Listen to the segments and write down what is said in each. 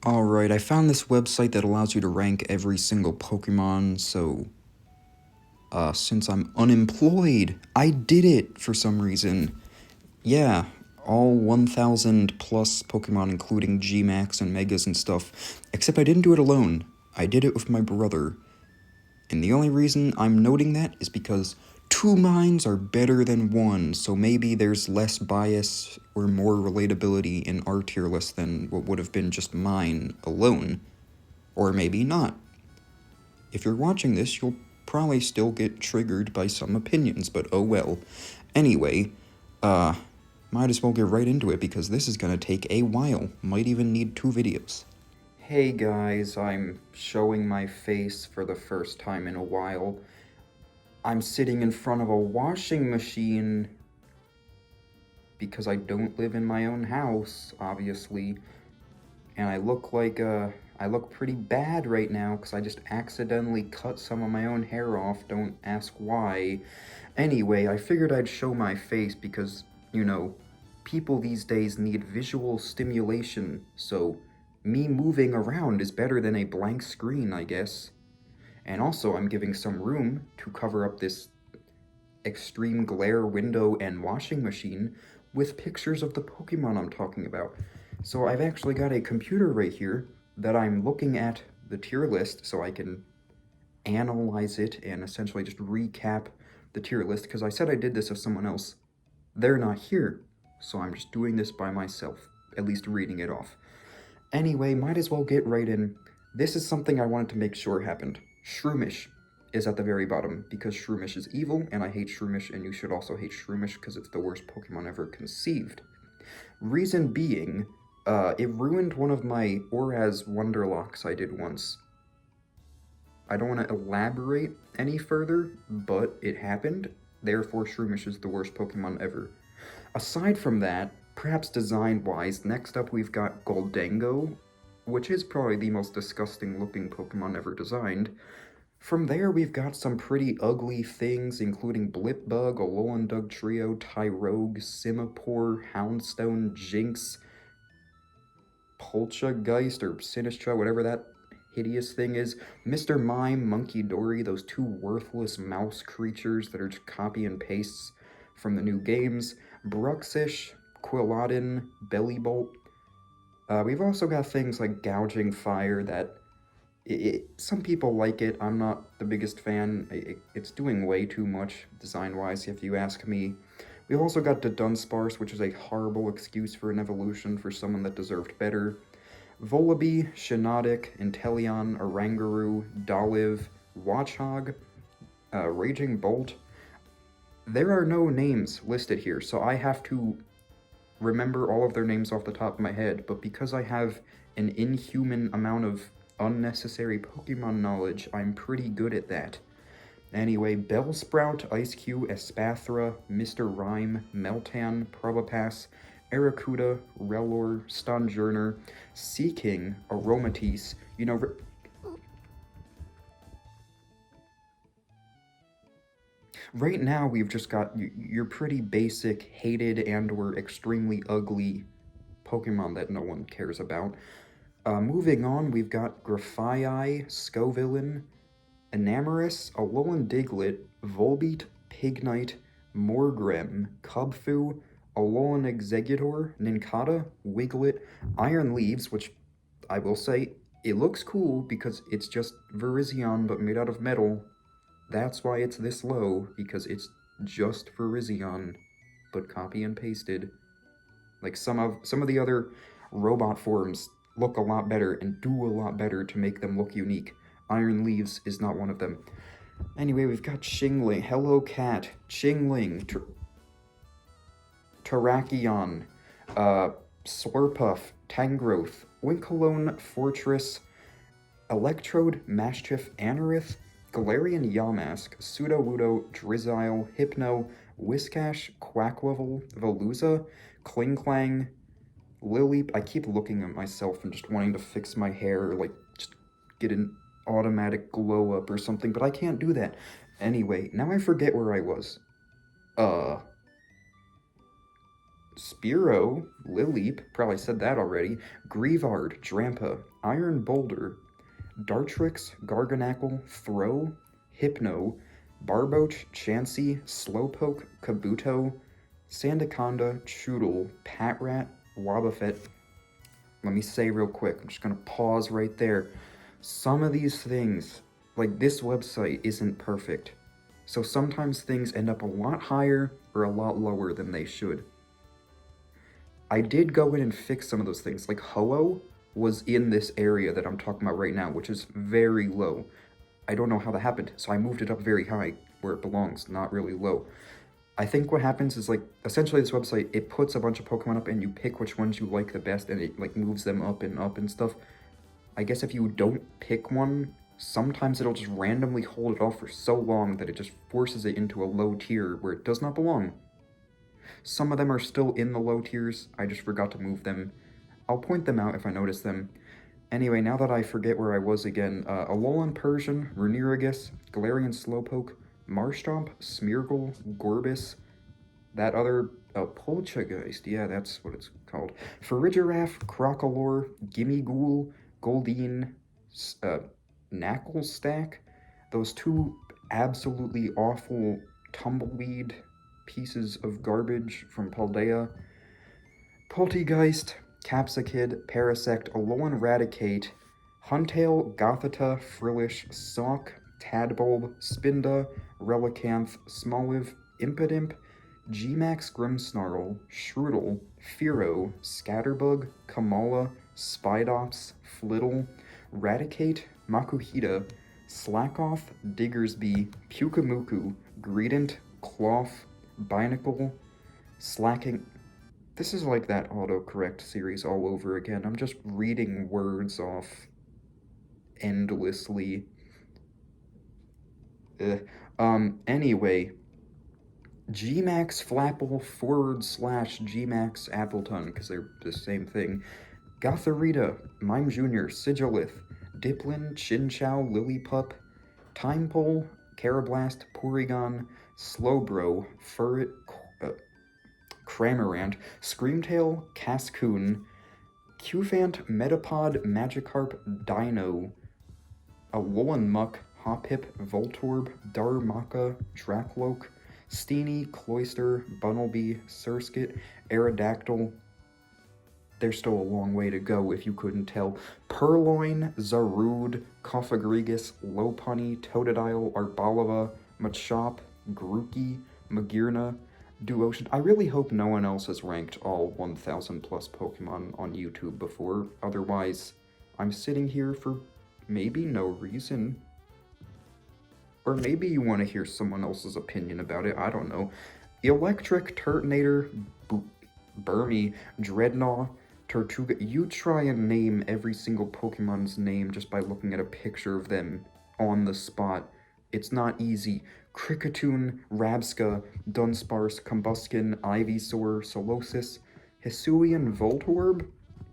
Alright, I found this website that allows you to rank every single Pokemon, so, since I'm unemployed, I did it for some reason. Yeah, all 1,000 plus Pokemon, including G-Max and Megas and stuff, except I didn't do it alone. I did it with my brother. And the only reason I'm noting that is because two minds are better than one, so maybe there's less bias or more relatability in our tier list than what would have been just mine alone. Or maybe not. If you're watching this, you'll probably still get triggered by some opinions, but oh well. Anyway, might as well get right into it because this is gonna take a while. Might even need 2 videos. Hey guys, I'm showing my face for the first time in a while. I'm sitting in front of a washing machine because I don't live in my own house, obviously. And I look pretty bad right now because I just accidentally cut some of my own hair off, don't ask why. Anyway, I figured I'd show my face because, you know, people these days need visual stimulation, so me moving around is better than a blank screen, I guess. And also, I'm giving some room to cover up this extreme glare window and washing machine with pictures of the Pokemon I'm talking about. So I've actually got a computer right here that I'm looking at the tier list so I can analyze it and essentially just recap the tier list, because I said I did this with someone else. They're not here, so I'm just doing this by myself, at least reading it off. Anyway, might as well get right in. This is something I wanted to make sure happened. Shroomish is at the very bottom because Shroomish is evil, and I hate Shroomish, and you should also hate Shroomish because it's the worst Pokemon ever conceived. Reason being, it ruined one of my Oraz Wonderlocks I did once. I don't want to elaborate any further, but it happened, therefore Shroomish is the worst Pokemon ever. Aside from that, perhaps design-wise, next up we've got Goldango, which is probably the most disgusting-looking Pokemon ever designed. From there, we've got some pretty ugly things, including Blipbug, Alolan Dugtrio, Tyrogue, Simipour, Houndstone, Jinx, Poltergeist, or Sinistcha, whatever that hideous thing is, Mr. Mime, Monkey Dory, those two worthless mouse creatures that are just copy and pastes from the new games, Bruxish, Quilladin, Bellibolt. We've also got things like Gouging Fire that some people like it. I'm not the biggest fan. It's doing way too much design-wise, if you ask me. We've also got the Dunsparce, which is a horrible excuse for an evolution for someone that deserved better. Volibee, Shiinotic, Inteleon, Oranguru, Dolive, Watchog, Raging Bolt. There are no names listed here, so I have to remember all of their names off the top of my head, but because I have an inhuman amount of unnecessary Pokemon knowledge, I'm pretty good at that. Anyway, Bellsprout, Ice-Q, Espathra, Mr. Rhyme, Meltan, Probopass, Arrokuda, Rellor, Stonjourner, Seaking, Aromatisse, right now we've just got your pretty basic, hated and or extremely ugly Pokemon that no one cares about. Moving on, we've got Grafaiai, Scovillain, Enamorus, Alolan Diglett, Volbeat, Pignite, Morgrem, Cubfu, Alolan Exeggutor, Nincada, Wiglet, Iron Leaves, which I will say, it looks cool because it's just Virizion but made out of metal. That's why it's this low, because it's just Virizion, but copy and pasted. Like some of the other robot forms look a lot better and do a lot better to make them look unique. Iron Leaves is not one of them. Anyway, we've got Shingling, Hello Cat, Chingling, Terrakion, Slurpuff, Tangrowth, Winkalone, Fortress, Electrode, Mastiff, Anorith, Galarian Yamask, Sudowoodo, Drizzile, Hypno, Whiscash, Quacklevel, Veluza, Klingklang, Lily. I keep looking at myself and just wanting to fix my hair, like just get an automatic glow up or something, but I can't do that. Anyway, now I forget where I was. Spiro, Lileep, probably said that already, Grievard, Drampa, Iron Boulder, Dartrix, Garganackle, Throw, Hypno, Barboach, Chansey, Slowpoke, Kabuto, Sandaconda, Choodle, Patrat, Wobbuffet. Let me say real quick, I'm just gonna pause right there. Some of these things, like this website, isn't perfect. So sometimes things end up a lot higher or a lot lower than they should. I did go in and fix some of those things. Like Ho-Oh was in this area that I'm talking about right now, which is very low. I don't know how that happened, so I moved it up very high where it belongs, not really low. I think what happens is, like, essentially this website, it puts a bunch of Pokemon up and you pick which ones you like the best and it, like, moves them up and stuff. I guess if you don't pick one, sometimes it'll just randomly hold it off for so long that it just forces it into a low tier where it does not belong. Some of them are still in the low tiers, I just forgot to move them. I'll point them out if I notice them. Anyway, now that I forget where I was again, Alolan Persian, Runerigus, Galarian Slowpoke, Marshtomp, Smeargle, Gorbis, that other, Poltergeist, yeah, that's what it's called. Farigiraf, Crocolore, Gimmighoul, Goldeen, Knacklestack, those two absolutely awful tumbleweed pieces of garbage from Paldea. Poltegeist, Capsakid, Parasect, Alolan Raticate, Huntail, Gothita, Frillish, Sawk, Tadbulb, Spinda, Relicanth, Smoliv, Impidimp, Gmax Grimmsnarl, Shroodle, Fearow, Scatterbug, Kamala, Spidops, Flittle, Raticate, Makuhita, Slackoth, Diggersby, Pukamuku, Greedent, Cloth, Binacle, Slacking. This is like that autocorrect series all over again. I'm just reading words off endlessly. Anyway, Gmax Flapple / Gmax Appleton, because they're the same thing. Gotharita, Mime Jr., Sigilith, Diplin, Chinchou, Lillipup, Timepole, Carablast, Porygon, Slowbro, Furret, Cramorant, Screamtail, Cascoon, Cufant, Metapod, Magikarp, Dino, Alolan Muck, Hoppip, Voltorb, Darumaka, Dracloak, Steenie, Cloyster, Bunnelby, Surskit, Aerodactyl. There's still a long way to go if you couldn't tell. Purloin, Zarude, Coffagrigus, Lopunny, Totodile, Arboliva, Machop, Grookey, Magearna, Duocean. I really hope no one else has ranked all 1,000 plus Pokemon on YouTube before. Otherwise, I'm sitting here for maybe no reason. Or maybe you want to hear someone else's opinion about it, I don't know. Electric, Turtonator, Burmy, Dreadnought, Tortuga. You try and name every single Pokemon's name just by looking at a picture of them on the spot. It's not easy. Kricketune, Rabska, Dunsparce, Combuskin, Ivysaur, Solosis, Hisuian Voltorb,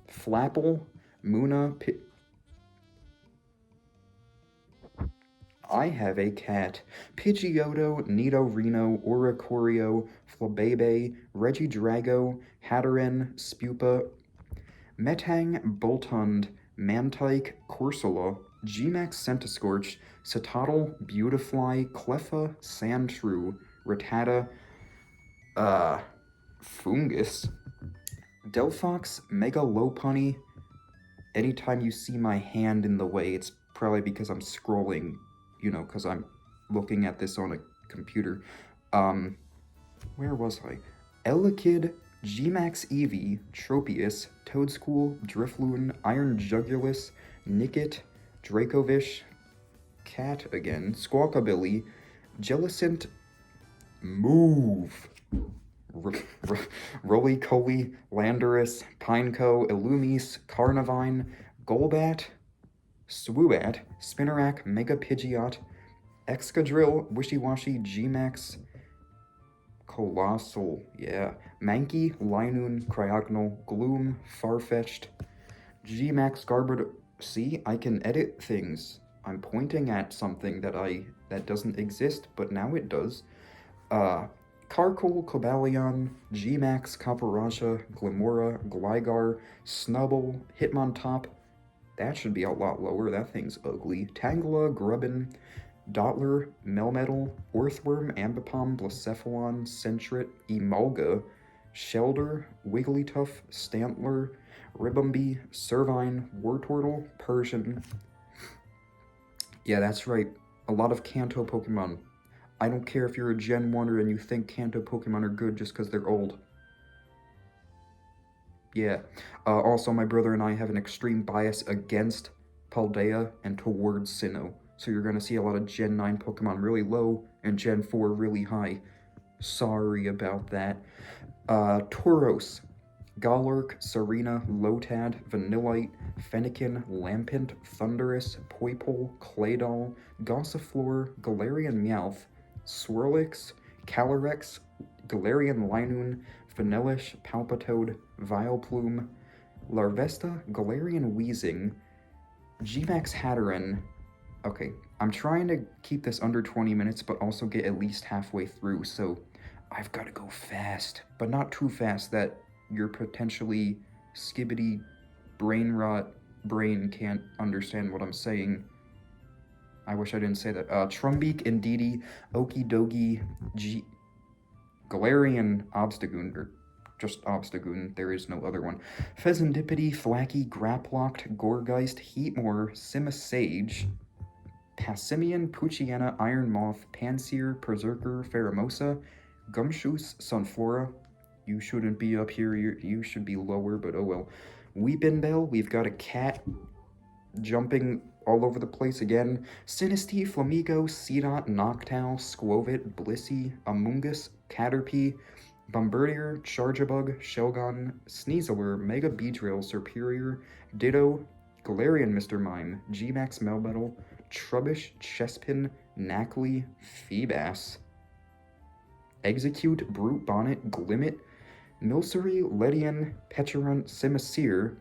Flapple, Muna, I have a cat. Pidgeotto, Nidorino, Oricorio, Flabebe, Regidrago, Hatterene, Spupa, Metang, Boltund, Mantike, Corsola, Gmax Centiskorch, Citadel, Beautifly, Cleffa, Sandshrew, Rattata, Fungus, Delphox, Mega Lopunny. Anytime you see my hand in the way, it's probably because I'm scrolling, you know, because I'm looking at this on a computer. Where was I? Elekid, Gmax Eevee, Tropius, Toedscool, Drifloon, Iron Jugulus, Nickit, Dracovish, Cat again, Squawkabilly, Jellicent, Move, Roly-Coly, Landorus, Pineco, Illumise, Carnivine, Golbat, Swoobat, Spinarak, Mega Pidgeot, Excadrill, Wishy-Washy, Gmax, Colossal, yeah, Mankey, Linoon, Cryogonal, Gloom, Farfetch'd, Gmax Garbod. See, I can edit things. I'm pointing at something that doesn't exist, but now it does. Carkol, Cobalion, Gmax, Copperasha, Glimora, Gligar, Snubble, Hitmontop. That should be a lot lower, that thing's ugly. Tangela, Grubbin, Dottler, Melmetal, Orthworm, Ambipom, Blacephalon, Sentret, Emolga, Shelder, Wigglytuff, Stantler, Ribombee, Servine, Wartortle, Persian. Yeah, that's right. A lot of Kanto Pokemon. I don't care if you're a Gen 1er and you think Kanto Pokemon are good just because they're old. Yeah. Also, my brother and I have an extreme bias against Paldea and towards Sinnoh. So you're going to see a lot of Gen 9 Pokemon really low and Gen 4 really high. Sorry about that. Tauros, Galurk, Serena, Lotad, Vanillite, Fennekin, Lampent, Thundurus, Poipole, Claydol, Gossifleur, Galarian Meowth, Swirlix, Calyrex, Galarian Linoon, Vanillish, Palpitoad, Vileplume, Larvesta, Galarian Weezing, Gmax Hatteran. Okay, I'm trying to keep this under 20 minutes, but also get at least halfway through, so I've got to go fast, but not too fast that your potentially skibbity brain rot brain can't understand what I'm saying. I wish I didn't say that. Trumbeak, Indeedee, Okidogi, Galarian Obstagoon, or just Obstagoon, there is no other one. Pheasantipity, Flacky, Graplocked, Gorgeist, Heatmore, Simisage, Passimian, Poochyena, Iron Moth, Panseer, Berserker, Pheromosa, Gumshoos, Sunflora. You shouldn't be up here, you should be lower, but oh well. Weepinbell, we've got a cat jumping all over the place again. Sinistea, Flamigo, Seedot, Noctowl, Squovit, Blissey, Amoonguss, Caterpie, Bombardier, Charjabug, Shelgon, Sneasler, Mega Beedrill, Serperior, Ditto, Galarian Mr. Mime, Gmax Melmetal, Trubbish, Chespin, Knackley, Feebas, Execute, Brute Bonnet, Glimmet, Milcery, Ledian, Pecharunt, Simisear.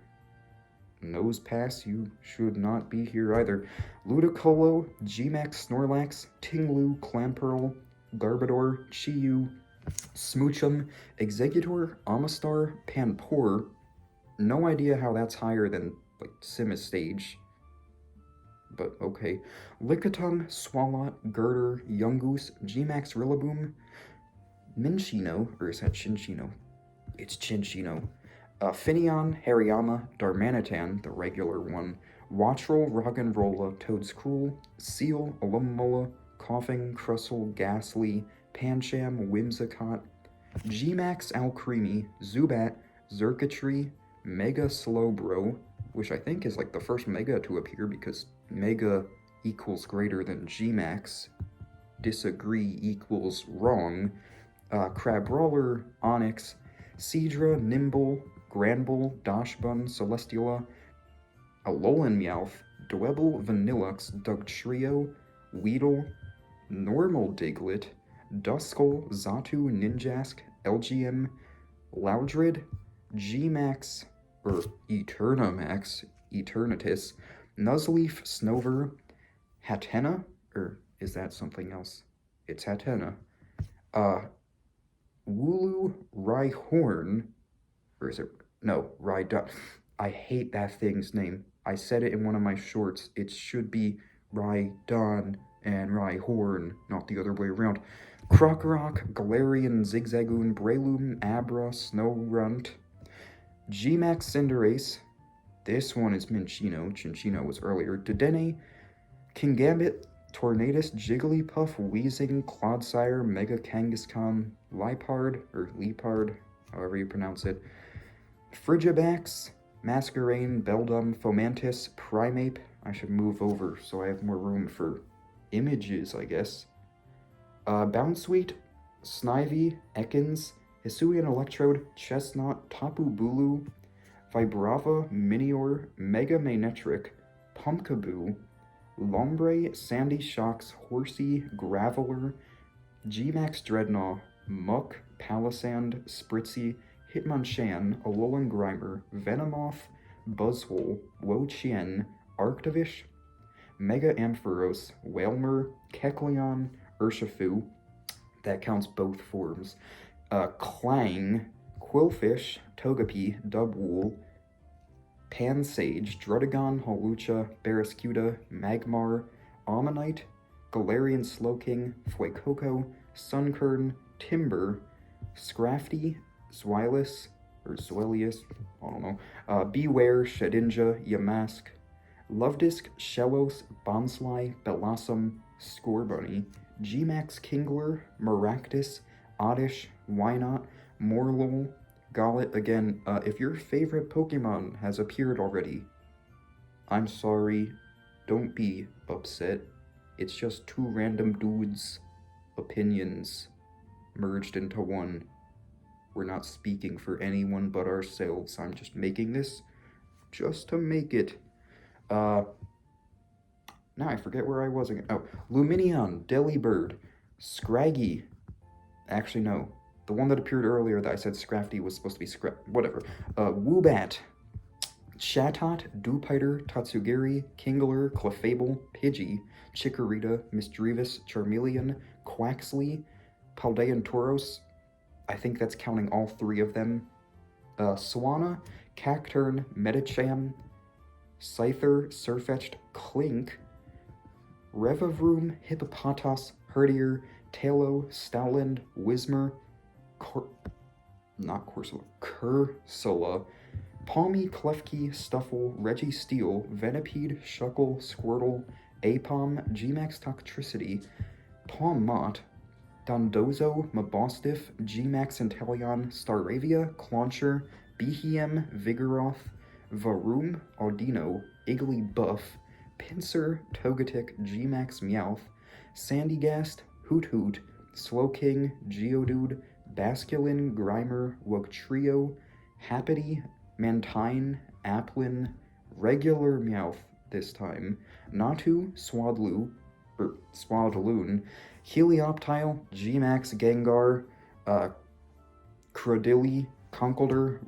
Nosepass, you should not be here either. Ludicolo, Gmax, Snorlax, Tinglu, Clamperl, Garbodor, Chiyu, Smoochum, Executor, Amistar, Panpour. No idea how that's higher than, like, Simistage. But okay. Lickitung, Swalot, Girder, Yungoos, Gmax Rillaboom, Minchino, or is that Chinchino? It's Chinchino. Finneon, Hariyama, Darmanitan, the regular one, Wattrel, Roggenrola, Toedscruel, Seal, Alumola, Coughing, Crustle, Ghastly, Pancham, Whimsicott, Gmax Alcremie, Zubat, Xurkitree, Mega Slowbro, which I think is like the first Mega to appear because Mega equals greater than Gmax, disagree equals wrong, Crabrawler, Onyx, Seadra, Nimble, Granbull, Dachshbun, Celesteela, Alolan Meowth, Dwebble, Vanillux, Dugtrio, Weedle, Normal Diglett, Duskull, Xatu, Ninjask, LGM, Loudred, Gmax, or Eternamax, Eternatus, Nuzleaf, Snover, Hatenna, or is that something else? It's Hatenna. Wooloo, Rhyhorn, or is it, no, Rhydon. I hate that thing's name. I said it in one of my shorts. It should be Rhydon and Rhyhorn, not the other way around. Krokorok, Galarian, Zigzagoon, Breloom, Abra, Snorunt, Gmax Cinderace. This one is Minchino. Chinchino was earlier. Dedenne, Kingambit, Tornadus, Jigglypuff, Weezing, Clodsire, Mega Kangaskhan, Liepard, or Leopard, however you pronounce it, Frigibax, Masquerain, Beldum, Fomantis, Primeape. I should move over so I have more room for images, I guess. Bounsweet, Snivy, Ekans, Hisuian Electrode, Chestnut, Tapu Bulu, Vibrava, Minior, Mega Manectric, Pumpkaboo, Lombre, Sandy Shocks, Horsey, Graveler, Gmax Dreadnought, Muck, Palisand, Spritzy, Hitmonchan, Alolan Grimer, Venomoth, Buzzwole, Wo-Chien, Arctovish, Mega Ampharos, Wailmer, Kecleon, Urshifu, That counts both forms. Clang, Quillfish, Togepi, Dubwool, Pansage, Druddigon, Hawlucha, Barraskewda, Magmar, Ammonite, Galarian Slowking, Fuecoco, Sunkern, Timber, Scrafty, Zweilous, or Zwelius, I don't know, Beware, Shedinja, Yamask, Lovedisc, Shellos, Bonsly, Bellossom, Scorbunny, Gmax Kingler, Maractus, Oddish, Wynot, Morlul, Gollet. Again, if your favorite Pokemon has appeared already, I'm sorry, don't be upset. It's just two random dudes' opinions merged into one. We're not speaking for anyone but ourselves. I'm just making this just to make it. Now I forget where I was again. Oh, Luminion, Delibird, Scraggy. Actually, no. The one that appeared earlier that I said Scrafty was supposed to be whatever. Woobat, Chatot, Dewpider, Tatsugiri, Kingler, Clefable, Pidgey, Chikorita, Misdreavus, Charmeleon, Quaxley, Paldean Tauros. I think that's counting all three of them. Swanna, Cacturn, Medicham, Scyther, Surfetch'd, Clink, Revavroom, Hippopotas, Herdier, Talo, Stowland, Whismur, Cursula, Palmy, Klefki, Stuffle, Registeel, Venipede, Shuckle, Squirtle, Apom, Gmax Toxtricity, Palmot, Dondozo, Mabostiff, Gmax Inteleon, Staravia, Clauncher, Behem, Vigoroth, Varoom, Audino, Igglybuff, Pinsir, Togetic, Gmax Meowth, Sandygast, Hoot, Slowking, Geodude, Basculin, Grimer, Wugtrio, Happity, Mantine, Applin, regular Meowth this time, Natu, Swadloon, Helioptile, Gmax Gengar, Cradily, Conkeldurr,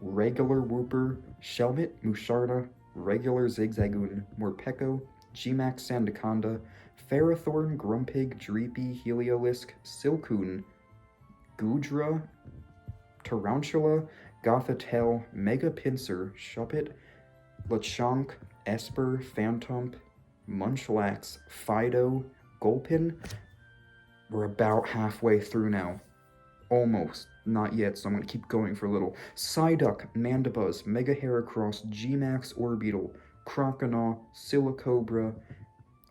regular Wooper, Shelmet, Musharna, regular Zigzagoon, Morpeko, Gmax Sandaconda, Ferrothorn, Grumpig, Dreepy, Heliolisk, Silcoon, Goodra, Tarantula, Gothitelle, Mega Pinsir, Shuppet, Lechonk, Esper, Phantomp, Munchlax, Fido, Gulpin. We're about halfway through now. Almost. Not yet, so I'm going to keep going for a little. Psyduck, Mandibuzz, Mega Heracross, Gmax Orbeetle, Croconaw, Silicobra,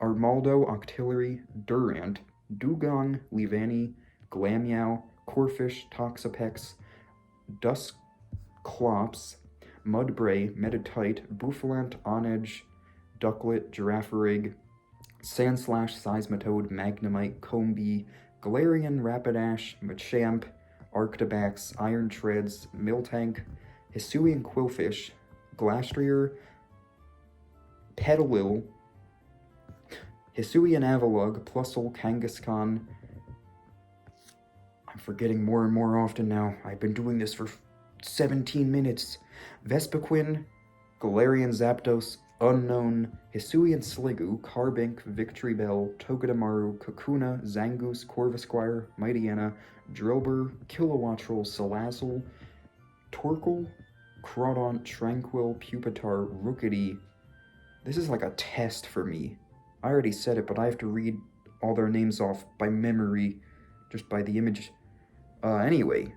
Armaldo, Octillery, Durant, Dugong, Leavanny, Glammeow, Corphish, Toxapex, Dusclops, Mudbray, Meditite, Bouffalant, Onedge, Ducklet, Girafarig, Sandslash, Seismitoad, Magnemite, Combee, Galarian, Rapidash, Machamp, Arctibax, Iron Treads, Miltank, Hisuian Quillfish, Glastrier, Petalil, Hisuian Avalugg, Plusle, Kangaskhan. I'm forgetting more and more often now. I've been doing this for 17 minutes. Vespiquen, Galarian Zapdos, Unknown, Hisuian Sliggoo, Carbink, Victreebel, Togedemaru, Kakuna, Zangoose, Corvisquire, Mightyena, Drillbur, Kilowattrel, Salazzle, Torkoal, Crawdaunt, Tranquil, Pupitar, Rookity. This is like a test for me. I already said it, but I have to read all their names off by memory, just by the image. Anyway,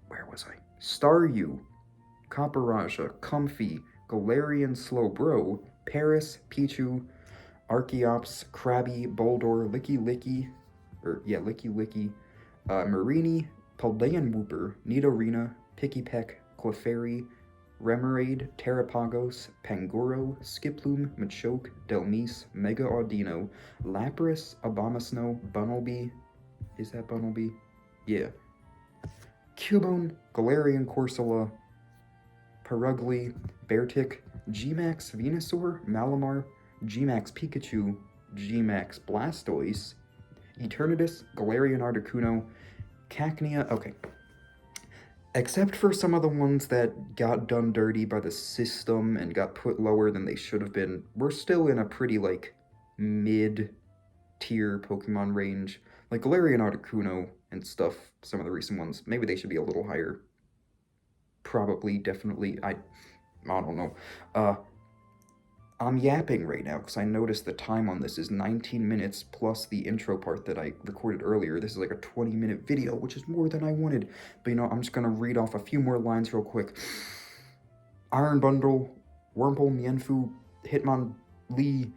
where was I? Staryu, Copperajah, Comfey, Galarian Slowbro, Paris, Pichu, Archeops, Krabby, Boldor, Licky, Marini, Paldean Wooper, Nidorina, Pikipek, Clefairy, Remoraid, Terrapagos, Pangoro, Skiploom, Machoke, Delmise, Mega Audino, Lapras, Abomasnow, Bunnelby. Is that Bunnelby? Yeah. Cubone, Galarian Corsola, Perugly, Beartic, Gmax Venusaur, Malamar, Gmax Pikachu, Gmax Blastoise, Eternatus, Galarian Articuno, Cacnea. Okay. Except for some of the ones that got done dirty by the system and got put lower than they should have been, we're still in a pretty, mid-tier Pokemon range. Like Galarian Articuno and stuff, some of the recent ones, maybe they should be a little higher. Probably, definitely, I don't know. Uh, I'm yapping right now because I noticed the time on this is 19 minutes plus the intro part that I recorded earlier. This is like a 20-minute video, which is more than I wanted. But I'm just gonna read off a few more lines real quick. Iron Bundle, Wurmple, Mienfoo, Hitmonlee,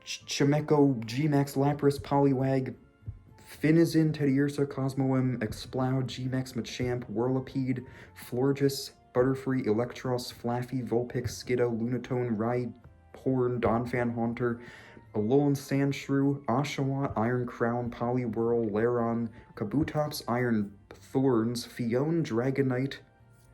Chimecho, Gmax, Lapras, Poliwag, Finizen, Teddiursa, Cosmoem, Exploud, Gmax, Machamp, Whirlipede, Florges, Butterfree, Electros, Flaffy, Vulpix, Skiddo, Lunatone, Rhyhorn, Donphan Haunter, Alolan Sandshrew, Oshawott, Iron Crown, Poliwhirl, Lairon, Kabutops, Iron Thorns, Fione, Dragonite,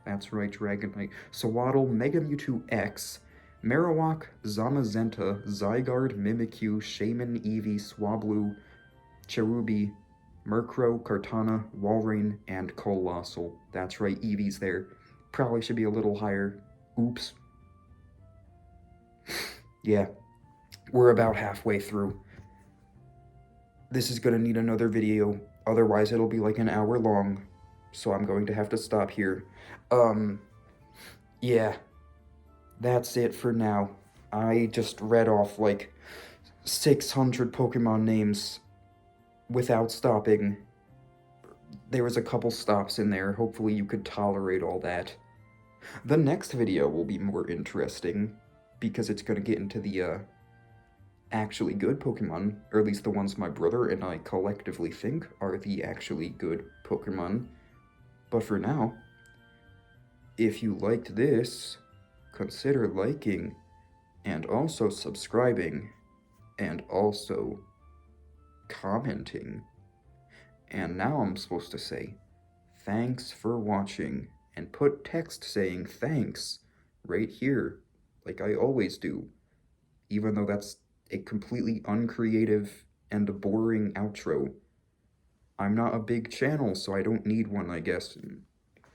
that's right, Dragonite, Sawaddle, Mega Mewtwo X, Marowak, Zamazenta, Zygarde, Mimikyu, Shaman, Eevee, Swablu, Cherubi, Murkrow, Kartana, Walrein, and Colossal. That's right, Eevee's there. Probably should be a little higher. Oops. Yeah, we're about halfway through. This is gonna need another video, otherwise it'll be like an hour long, so I'm going to have to stop here. Yeah, that's it for now. I just read off like 600 Pokemon names without stopping. There was a couple stops in there. Hopefully you could tolerate all that. The next video will be more interesting because it's going to get into the actually good Pokemon, or at least the ones my brother and I collectively think are the actually good Pokemon. But for now, if you liked this, consider liking and also subscribing and also commenting. And now I'm supposed to say, thanks for watching, and put text saying thanks right here, like I always do, even though that's a completely uncreative and a boring outro. I'm not a big channel, so I don't need one, I guess.